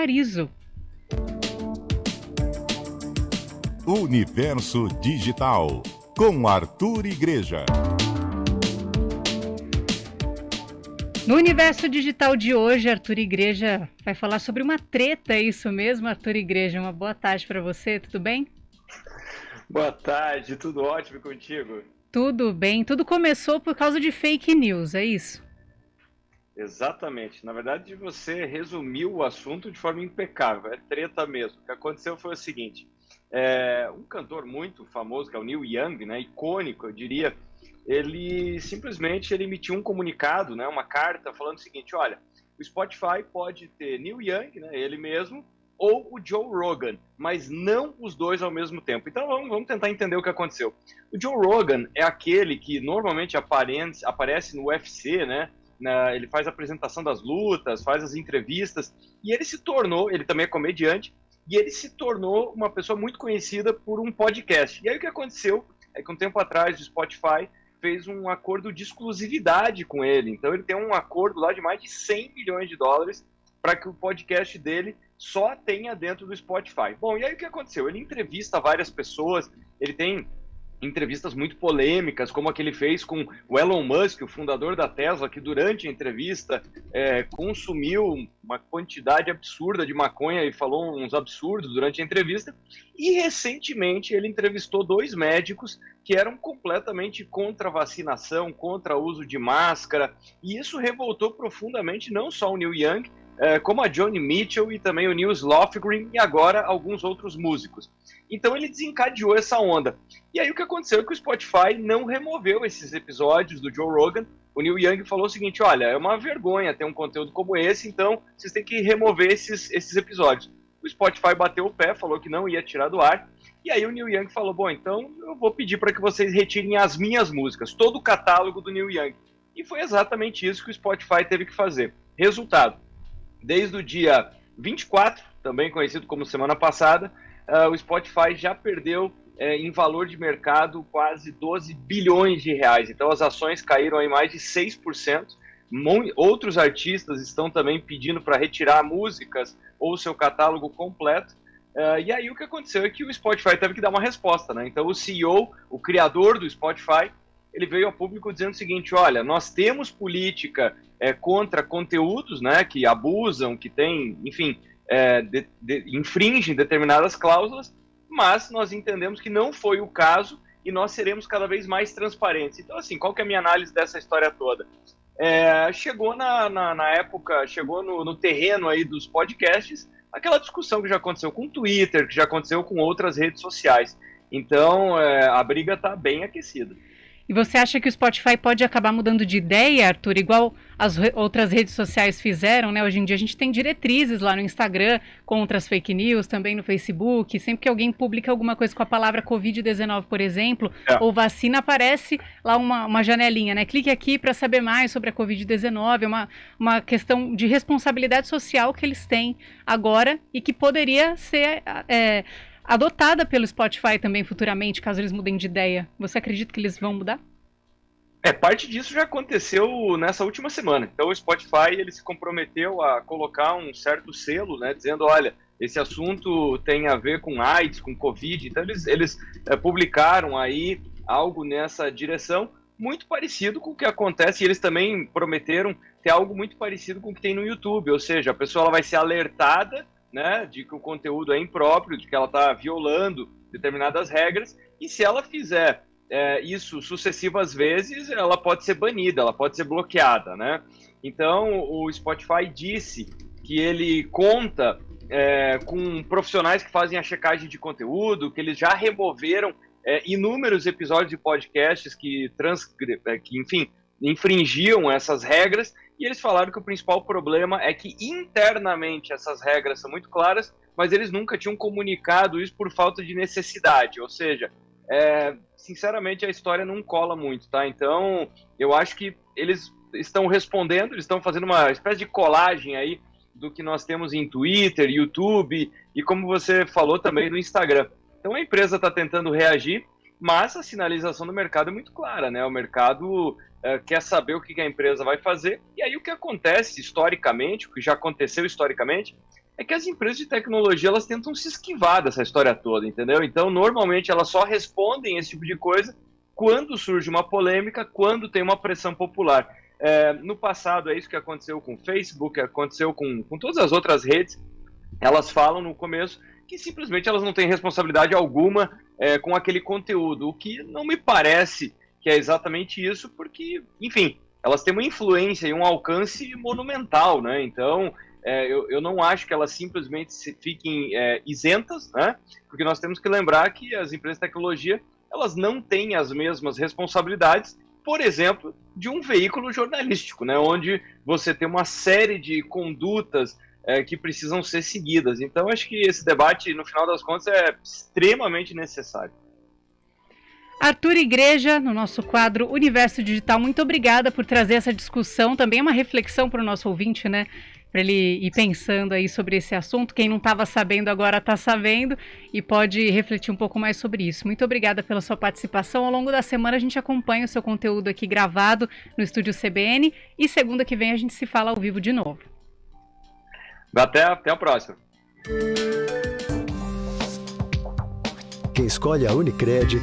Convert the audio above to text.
Marizzo. Universo Digital, com Arthur Igreja. No Universo Digital de hoje, Arthur Igreja vai falar sobre uma treta, é isso mesmo, Arthur Igreja? Uma boa tarde para você, tudo bem? Boa tarde, tudo ótimo contigo? Tudo bem, tudo começou por causa de fake news, é isso? Exatamente, na verdade você resumiu o assunto de forma impecável, é treta mesmo. O que aconteceu foi o seguinte, um cantor muito famoso, que é o Neil Young, né, icônico, eu diria, ele simplesmente emitiu um comunicado, né, uma carta falando o seguinte, olha, o Spotify pode ter Neil Young, né, ele mesmo, ou o Joe Rogan, mas não os dois ao mesmo tempo. Então vamos tentar entender o que aconteceu. O Joe Rogan é aquele que normalmente aparece no UFC, né, ele faz a apresentação das lutas, faz as entrevistas, e ele também é comediante, e ele se tornou uma pessoa muito conhecida por um podcast. E aí o que aconteceu é que um tempo atrás o Spotify fez um acordo de exclusividade com ele. Então ele tem um acordo lá de mais de 100 milhões de dólares para que o podcast dele só tenha dentro do Spotify. Bom, e aí o que aconteceu? Ele entrevista várias pessoas, ele tem entrevistas muito polêmicas, como a que ele fez com o Elon Musk, o fundador da Tesla, que durante a entrevista consumiu uma quantidade absurda de maconha e falou uns absurdos durante a entrevista. E recentemente ele entrevistou 2 médicos que eram completamente contra a vacinação, contra o uso de máscara, e isso revoltou profundamente não só o Neil Young, como a Joni Mitchell e também o Nils Lofgren e agora alguns outros músicos. Então ele desencadeou essa onda. E aí o que aconteceu é que o Spotify não removeu esses episódios do Joe Rogan. O Neil Young falou o seguinte, olha, é uma vergonha ter um conteúdo como esse, então vocês têm que remover esses episódios. O Spotify bateu o pé, falou que não ia tirar do ar, e aí o Neil Young falou, bom, então eu vou pedir para que vocês retirem as minhas músicas, todo o catálogo do Neil Young. E foi exatamente isso que o Spotify teve que fazer. Resultado, desde o dia 24, também conhecido como semana passada, o Spotify já perdeu em valor de mercado quase 12 bilhões de reais. Então as ações caíram em mais de 6%. Outros artistas estão também pedindo para retirar músicas ou seu catálogo completo. E aí o que aconteceu é que o Spotify teve que dar uma resposta, né? Então o CEO, o criador do Spotify, ele veio ao público dizendo o seguinte, olha, nós temos política contra conteúdos, né, que abusam, que têm, enfim, infringem determinadas cláusulas, mas nós entendemos que não foi o caso e nós seremos cada vez mais transparentes. Então, assim, qual que é a minha análise dessa história toda? Chegou na época, chegou no terreno aí dos podcasts, aquela discussão que já aconteceu com o Twitter, que já aconteceu com outras redes sociais. Então, a briga está bem aquecida. E você acha que o Spotify pode acabar mudando de ideia, Arthur, igual as outras redes sociais fizeram, né? Hoje em dia a gente tem diretrizes lá no Instagram contra as fake news, também no Facebook. Sempre que alguém publica alguma coisa com a palavra Covid-19, por exemplo, ou vacina, aparece lá uma janelinha, né? Clique aqui para saber mais sobre a Covid-19. É uma questão de responsabilidade social que eles têm agora e que poderia ser adotada pelo Spotify também futuramente, caso eles mudem de ideia. Você acredita que eles vão mudar? Parte disso já aconteceu nessa última semana. Então o Spotify ele se comprometeu a colocar um certo selo, né, dizendo, olha, esse assunto tem a ver com AIDS, com Covid. Então eles publicaram aí algo nessa direção, muito parecido com o que acontece, e eles também prometeram ter algo muito parecido com o que tem no YouTube, ou seja, a pessoa ela vai ser alertada, né, de que o conteúdo é impróprio, de que ela está violando determinadas regras, e se ela fizer isso sucessivas vezes, ela pode ser banida, ela pode ser bloqueada, né? Então, o Spotify disse que ele conta com profissionais que fazem a checagem de conteúdo, que eles já removeram inúmeros episódios de podcasts que enfim, infringiam essas regras, e eles falaram que o principal problema é que internamente essas regras são muito claras, mas eles nunca tinham comunicado isso por falta de necessidade, ou seja, sinceramente a história não cola muito, tá? Então eu acho que eles estão respondendo, eles estão fazendo uma espécie de colagem aí do que nós temos em Twitter, YouTube e, como você falou, também no Instagram. Então a empresa está tentando reagir, mas a sinalização do mercado é muito clara, né? O mercado quer saber o que a empresa vai fazer, e aí o que acontece historicamente, o que já aconteceu historicamente, é que as empresas de tecnologia, elas tentam se esquivar dessa história toda, entendeu? Então, normalmente, elas só respondem esse tipo de coisa quando surge uma polêmica, quando tem uma pressão popular. No passado, é isso que aconteceu com o Facebook, aconteceu com todas as outras redes. Elas falam no começo que simplesmente elas não têm responsabilidade alguma com aquele conteúdo, o que não me parece que é exatamente isso, porque, enfim, elas têm uma influência e um alcance monumental, né? Então, eu não acho que elas simplesmente fiquem isentas, né? Porque nós temos que lembrar que as empresas de tecnologia, elas não têm as mesmas responsabilidades, por exemplo, de um veículo jornalístico, né? Onde você tem uma série de condutas que precisam ser seguidas. Então, acho que esse debate, no final das contas, é extremamente necessário. Arthur Igreja, no nosso quadro Universo Digital, muito obrigada por trazer essa discussão, também uma reflexão para o nosso ouvinte, né? Para ele ir pensando aí sobre esse assunto. Quem não estava sabendo agora está sabendo e pode refletir um pouco mais sobre isso. Muito obrigada pela sua participação. Ao longo da semana a gente acompanha o seu conteúdo aqui gravado no Estúdio CBN e segunda que vem a gente se fala ao vivo de novo. Até a próxima. Quem escolhe a Unicred